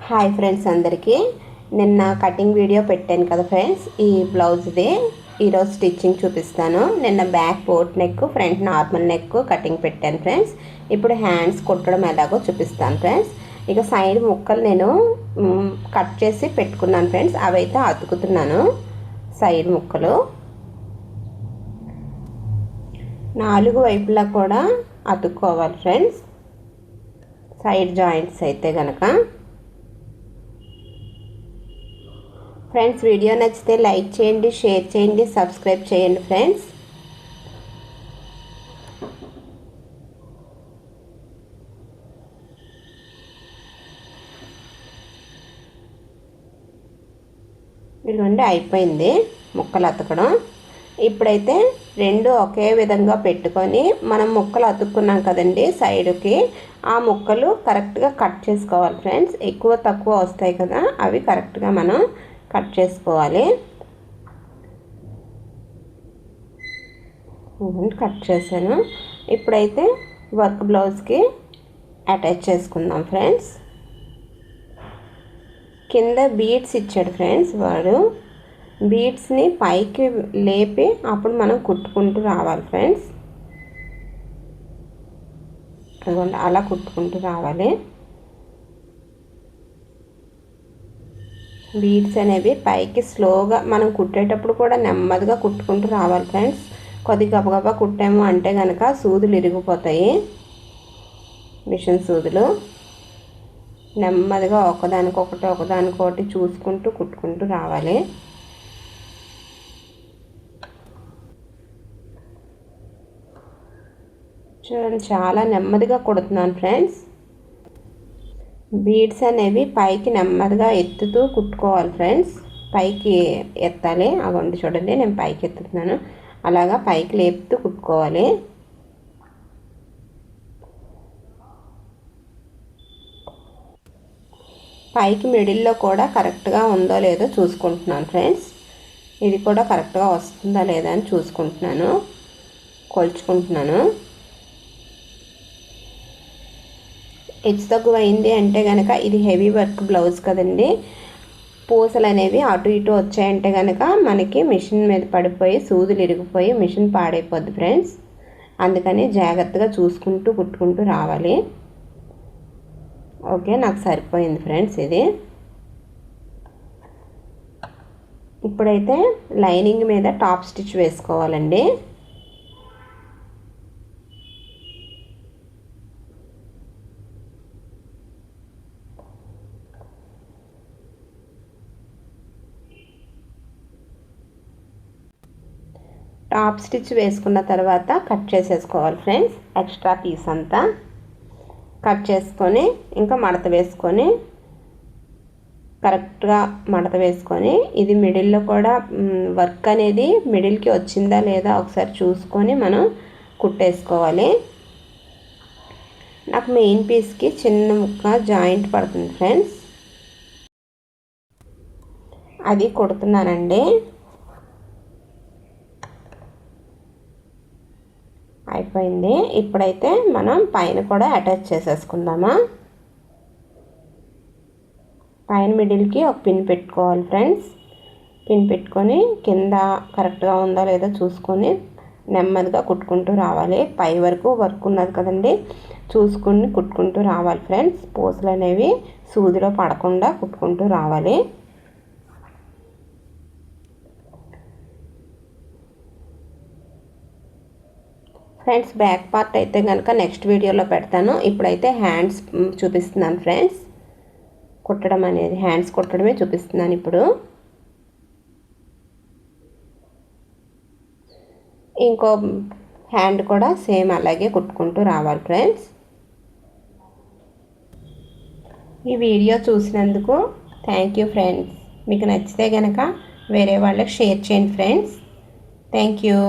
Hi friends, అందరికీ నిన్న cutting video పెట్టాను కదా ఫ్రెండ్స్. ఈ బ్లౌజ్ది ఈరోజు స్టిచ్చింగ్ చూపిస్తాను. నిన్న back boat neck, front normal neck cutting పెట్టాను ఫ్రెండ్స్. ఇప్పుడు హ్యాండ్స్ కుట్టడం ఎలాగో చూపిస్తాను ఫ్రెండ్స్. ఇక సైడ్ ముక్కలు నేను కట్ చేసి పెట్టుకున్నాను ఫ్రెండ్స్. అవైతే అతుకుతున్నాను. సైడ్ ముక్కలు 4 వైపులా కూడా అతుక్కోవాలి ఫ్రెండ్స్. సైడ్ జాయింట్స్ అయితే కనుక ఫ్రెండ్స్, వీడియో నచ్చితే లైక్ చేయండి, షేర్ చేయండి, సబ్స్క్రైబ్ చేయండి ఫ్రెండ్స్. ఇదిగోండి అయిపోయింది ముక్కలు అతకడం. ఇప్పుడైతే రెండు ఒకే విధంగా పెట్టుకొని మనం ముక్కలు అతుక్కున్నాం కదండి సైడ్కి, ఆ ముక్కలు కరెక్ట్గా కట్ చేసుకోవాలి ఫ్రెండ్స్. ఎక్కువ తక్కువ వస్తాయి కదా, అవి కరెక్ట్గా మనం కట్ చేసుకోవాలి. కట్ చేశాను. ఇప్పుడైతే వర్క్ బ్లౌజ్కి అటాచ్ చేసుకుందాం ఫ్రెండ్స్. కింద బీడ్స్ ఇచ్చాడు ఫ్రెండ్స్ వాడు. బీడ్స్ని పైకి లేపి అప్పుడు మనం కుట్టుకుంటూ రావాలి ఫ్రెండ్స్. అదిగోండి అలా కుట్టుకుంటూ రావాలి. బీడ్స్ అనేవి పైకి స్లోగా మనం కుట్టేటప్పుడు కూడా నెమ్మదిగా కుట్టుకుంటూ రావాలి ఫ్రెండ్స్. కొద్ది గబగబా కుట్టాము అంటే కనుక సూదులు ఇరిగిపోతాయి, మిషన్ సూదులు. నెమ్మదిగా ఒకదానికొకటి చూసుకుంటూ కుట్టుకుంటూ రావాలి. చూడండి, చాలా నెమ్మదిగా కుడుతున్నాను ఫ్రెండ్స్. బీడ్స్ అనేవి పైకి నెమ్మదిగా ఎత్తుతూ కుట్టుకోవాలి ఫ్రెండ్స్. పైకి ఎత్తాలి. అగోండి చూడండి, నేను పైకి ఎత్తుతున్నాను. అలాగా పైకి లేపుతూ కుట్టుకోవాలి. పైకి మిడిల్లో కూడా కరెక్ట్గా ఉందో లేదో చూసుకుంటున్నాను ఫ్రెండ్స్. ఇది కూడా కరెక్ట్గా వస్తుందా లేదా అని చూసుకుంటున్నాను, కొలుచుకుంటున్నాను. హెచ్చు తక్కువ అయింది అంటే కనుక ఇది హెవీ వర్క్ బ్లౌజ్ కదండి. పూసలు అనేవి అటు ఇటు వచ్చాయంటే కనుక మనకి మిషన్ మీద పడిపోయి సూదులు ఇరిగిపోయి మిషన్ పాడైపోద్ది ఫ్రెండ్స్. అందుకని జాగ్రత్తగా చూసుకుంటూ కుట్టుకుంటూ రావాలి. ఓకే, నాకు సరిపోయింది ఫ్రెండ్స్ ఇది. ఇప్పుడైతే లైనింగ్ మీద టాప్ స్టిచ్ వేసుకోవాలండి. టాప్ స్టిచ్ వేసుకున్న తర్వాత కట్ చేసేసుకోవాలి ఫ్రెండ్స్. ఎక్స్ట్రా పీస్ అంతా కట్ చేసుకొని ఇంకా మడత వేసుకొని కరెక్ట్గా మడత వేసుకొని, ఇది మిడిల్లో కూడా వర్క్ అనేది మిడిల్కి వచ్చిందా లేదా ఒకసారి చూసుకొని మనం కుట్టేసుకోవాలి. నాకు మెయిన్ పీస్కి చిన్న ముక్క జాయింట్ పడుతుంది ఫ్రెండ్స్, అది కుడుతున్నానండి. అయిపోయింది. ఇప్పుడైతే మనం పైన కూడా అటాచ్ చేసేసుకుందామా. పైన మిడిల్కి ఒక పిన్ పెట్టుకోవాలి ఫ్రెండ్స్. పిన్ పెట్టుకొని కింద కరెక్ట్గా ఉందా లేదో చూసుకొని నెమ్మదిగా కుట్టుకుంటూ రావాలి. పై వరకు వర్క్ ఉన్నది కదండి, చూసుకుని కుట్టుకుంటూ రావాలి ఫ్రెండ్స్. పూసలు అనేవి సూదిలో పడకుండా కుట్టుకుంటూ రావాలి. ఫ్రెండ్స్, బ్యాక్ పార్ట్ అయితే కనుక నెక్స్ట్ వీడియోలో పెడతాను. ఇప్పుడైతే హ్యాండ్స్ చూపిస్తున్నాను ఫ్రెండ్స్. కుట్టడం అనేది హ్యాండ్స్ కుట్టడమే చూపిస్తున్నాను ఇప్పుడు. ఇంకో హ్యాండ్ కూడా సేమ్ అలాగే కుట్టుకుంటూ రావాలి ఫ్రెండ్స్. ఈ వీడియో చూసినందుకు థ్యాంక్ యూ ఫ్రెండ్స్. మీకు నచ్చితే కనుక వేరే వాళ్ళకి షేర్ చేయండి ఫ్రెండ్స్. Thank you.